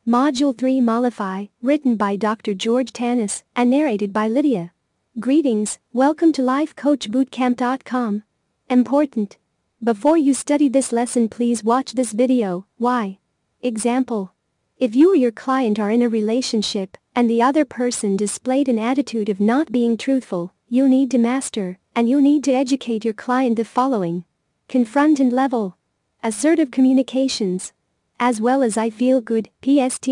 Module 3 Mollify, written by Dr. George Tannous and narrated by Lydia. Greetings, welcome to lifecoachbootcamp.com. Important. Before you study this lesson, please watch this video. Why? Example. If you or your client are in a relationship and the other person displayed an attitude of not being truthful, you need to master and you need to educate your client the following. Confront and level. Assertive communications. As well as I feel good, PST.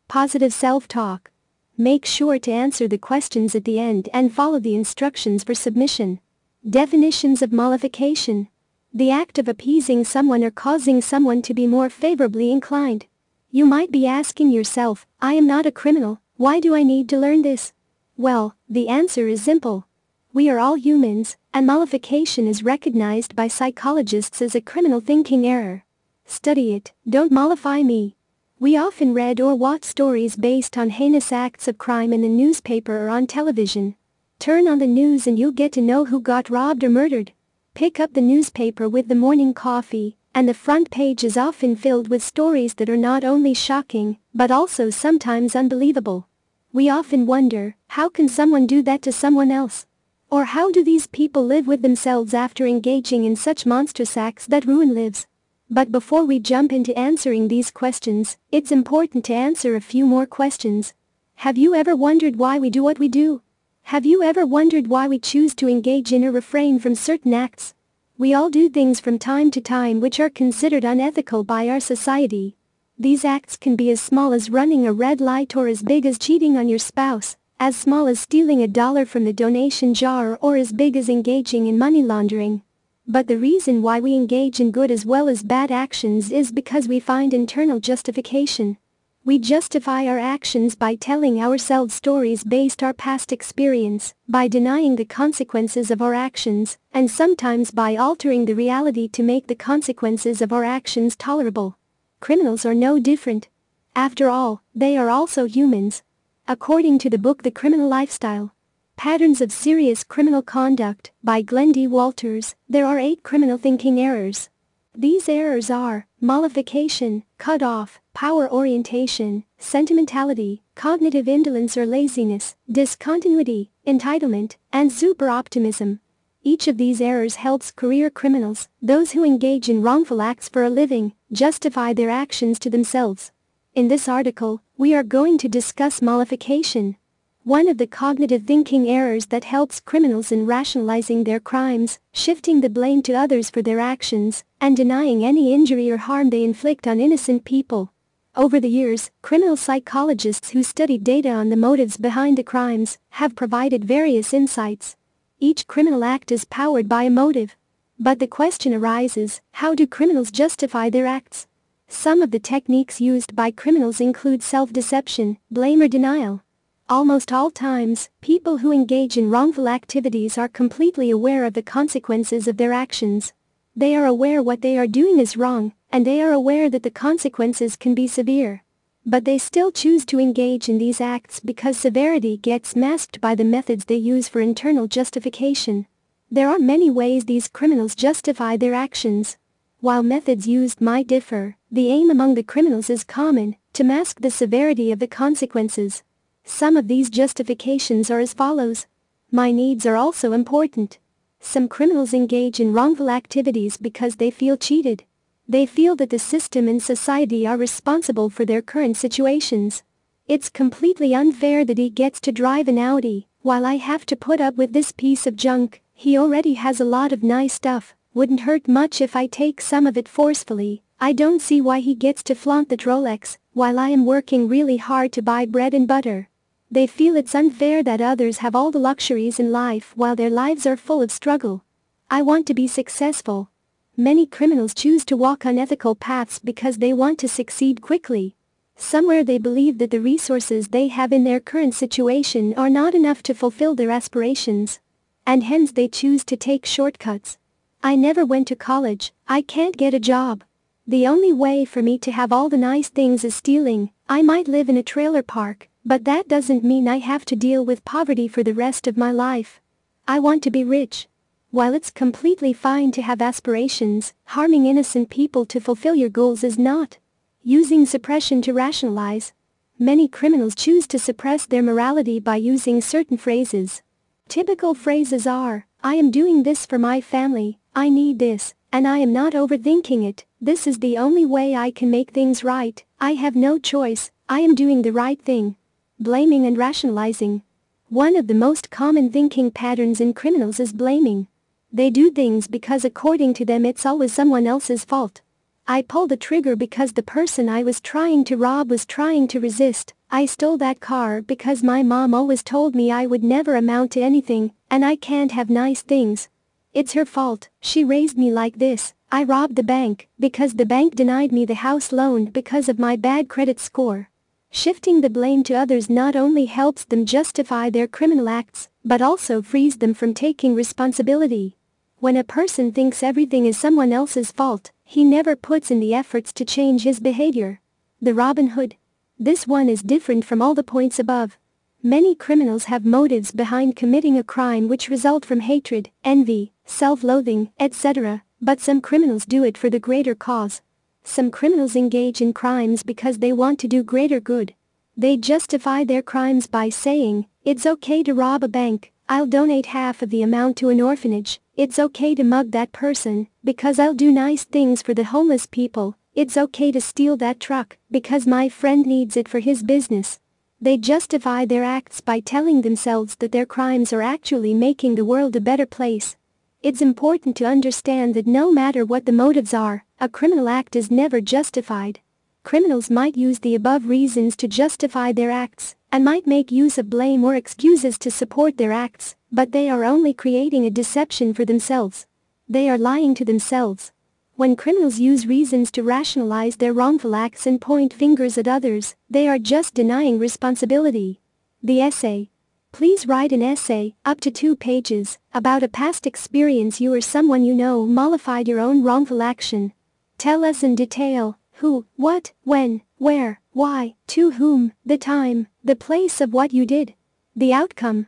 Positive self-talk. Make sure to answer the questions at the end and follow the instructions for submission. Definitions of mollification. The act of appeasing someone or causing someone to be more favorably inclined. You might be asking yourself, I am not a criminal, why do I need to learn this? Well, the answer is simple. We are all humans, and mollification is recognized by psychologists as a criminal thinking error. Study it, don't mollify me. We often read or watch stories based on heinous acts of crime in the newspaper or on television. Turn on the news and you'll get to know who got robbed or murdered. Pick up the newspaper with the morning coffee, and the front page is often filled with stories that are not only shocking, but also sometimes unbelievable. We often wonder, how can someone do that to someone else? Or how do these people live with themselves after engaging in such monstrous acts that ruin lives? But before we jump into answering these questions, it's important to answer a few more questions. Have you ever wondered why we do what we do? Have you ever wondered why we choose to engage in or refrain from certain acts? We all do things from time to time which are considered unethical by our society. These acts can be as small as running a red light or as big as cheating on your spouse, as small as stealing $1 from the donation jar or as big as engaging in money laundering. But the reason why we engage in good as well as bad actions is because we find internal justification. We justify our actions by telling ourselves stories based on our past experience, by denying the consequences of our actions, and sometimes by altering the reality to make the consequences of our actions tolerable. Criminals are no different. After all, they are also humans. According to the book The Criminal Lifestyle, Patterns of Serious Criminal Conduct, by Glenn D. Walters, there are 8 criminal thinking errors. These errors are mollification, cut-off, power orientation, sentimentality, cognitive indolence or laziness, discontinuity, entitlement, and super-optimism. Each of these errors helps career criminals, those who engage in wrongful acts for a living, justify their actions to themselves. In this article, we are going to discuss mollification. One of the cognitive thinking errors that helps criminals in rationalizing their crimes, shifting the blame to others for their actions, and denying any injury or harm they inflict on innocent people. Over the years, criminal psychologists who studied data on the motives behind the crimes have provided various insights. Each criminal act is powered by a motive. But the question arises, how do criminals justify their acts? Some of the techniques used by criminals include self-deception, blame or denial. Almost all times, people who engage in wrongful activities are completely aware of the consequences of their actions. They are aware what they are doing is wrong, and they are aware that the consequences can be severe. But they still choose to engage in these acts because severity gets masked by the methods they use for internal justification. There are many ways these criminals justify their actions. While methods used might differ, the aim among the criminals is common, to mask the severity of the consequences. Some of these justifications are as follows. My needs are also important. Some criminals engage in wrongful activities because they feel cheated. They feel that the system and society are responsible for their current situations. It's completely unfair that he gets to drive an Audi, while I have to put up with this piece of junk. He already has a lot of nice stuff, wouldn't hurt much if I take some of it forcefully. I don't see why he gets to flaunt that Rolex, while I am working really hard to buy bread and butter. They feel it's unfair that others have all the luxuries in life while their lives are full of struggle. I want to be successful. Many criminals choose to walk unethical paths because they want to succeed quickly. Somewhere they believe that the resources they have in their current situation are not enough to fulfill their aspirations. And hence they choose to take shortcuts. I never went to college, I can't get a job. The only way for me to have all the nice things is stealing. I might live in a trailer park, but that doesn't mean I have to deal with poverty for the rest of my life. I want to be rich. While it's completely fine to have aspirations, harming innocent people to fulfill your goals is not. Using suppression to rationalize. Many criminals choose to suppress their morality by using certain phrases. Typical phrases are, I am doing this for my family, I need this, and I am not overthinking it, this is the only way I can make things right, I have no choice, I am doing the right thing. Blaming and rationalizing. One of the most common thinking patterns in criminals is blaming. They do things because according to them it's always someone else's fault. I pulled the trigger because the person I was trying to rob was trying to resist. I stole that car because my mom always told me I would never amount to anything, and I can't have nice things. It's her fault, she raised me like this. I robbed the bank because the bank denied me the house loan because of my bad credit score. Shifting the blame to others not only helps them justify their criminal acts, but also frees them from taking responsibility. When a person thinks everything is someone else's fault, he never puts in the efforts to change his behavior. The Robin Hood. This one is different from all the points above. Many criminals have motives behind committing a crime which result from hatred, envy, self-loathing, etc., but some criminals do it for the greater cause. Some criminals engage in crimes because they want to do greater good. They justify their crimes by saying, it's okay to rob a bank, I'll donate half of the amount to an orphanage. It's okay to mug that person, because I'll do nice things for the homeless people. It's okay to steal that truck, because my friend needs it for his business. They justify their acts by telling themselves that their crimes are actually making the world a better place. It's important to understand that no matter what the motives are, a criminal act is never justified. Criminals might use the above reasons to justify their acts, and might make use of blame or excuses to support their acts, but they are only creating a deception for themselves. They are lying to themselves. When criminals use reasons to rationalize their wrongful acts and point fingers at others, they are just denying responsibility. The essay. Please write an essay, up to 2 pages, about a past experience you or someone you know mollified your own wrongful action. Tell us in detail, who, what, when, where, why, to whom, the time, the place of what you did, the outcome.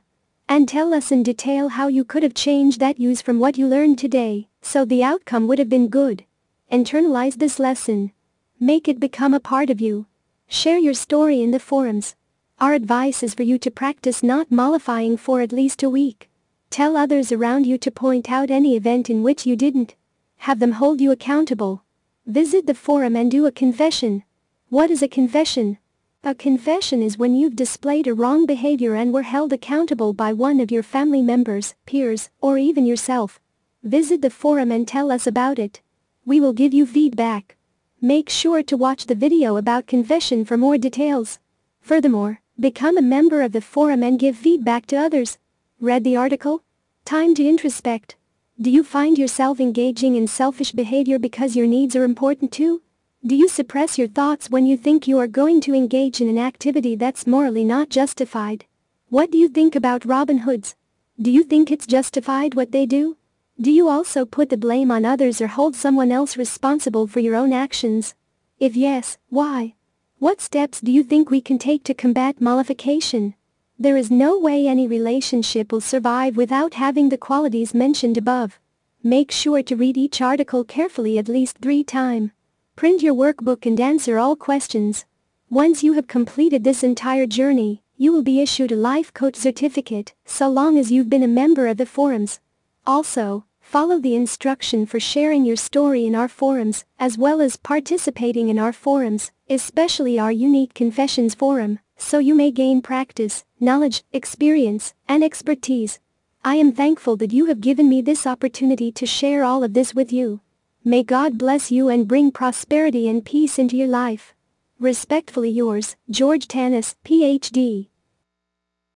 And tell us in detail how you could have changed that use from what you learned today, so the outcome would have been good. Internalize this lesson. Make it become a part of you. Share your story in the forums. Our advice is for you to practice not mollifying for at least a week. Tell others around you to point out any event in which you didn't. Have them hold you accountable. Visit the forum and do a confession. What is a confession? A confession is when you've displayed a wrong behavior and were held accountable by one of your family members, peers, or even yourself. Visit the forum and tell us about it. We will give you feedback. Make sure to watch the video about confession for more details. Furthermore, become a member of the forum and give feedback to others. Read the article? Time to introspect. Do you find yourself engaging in selfish behavior because your needs are important too? Do you suppress your thoughts when you think you are going to engage in an activity that's morally not justified? What do you think about Robin Hoods? Do you think it's justified what they do? Do you also put the blame on others or hold someone else responsible for your own actions? If yes, why? What steps do you think we can take to combat mollification? There is no way any relationship will survive without having the qualities mentioned above. Make sure to read each article carefully at least 3 times. Print your workbook and answer all questions. Once you have completed this entire journey, you will be issued a life coach certificate, so long as you've been a member of the forums. Also, follow the instruction for sharing your story in our forums, as well as participating in our forums, especially our unique confessions forum, so you may gain practice, knowledge, experience, and expertise. I am thankful that you have given me this opportunity to share all of this with you. May God bless you and bring prosperity and peace into your life. Respectfully yours, George Tannous, Ph.D.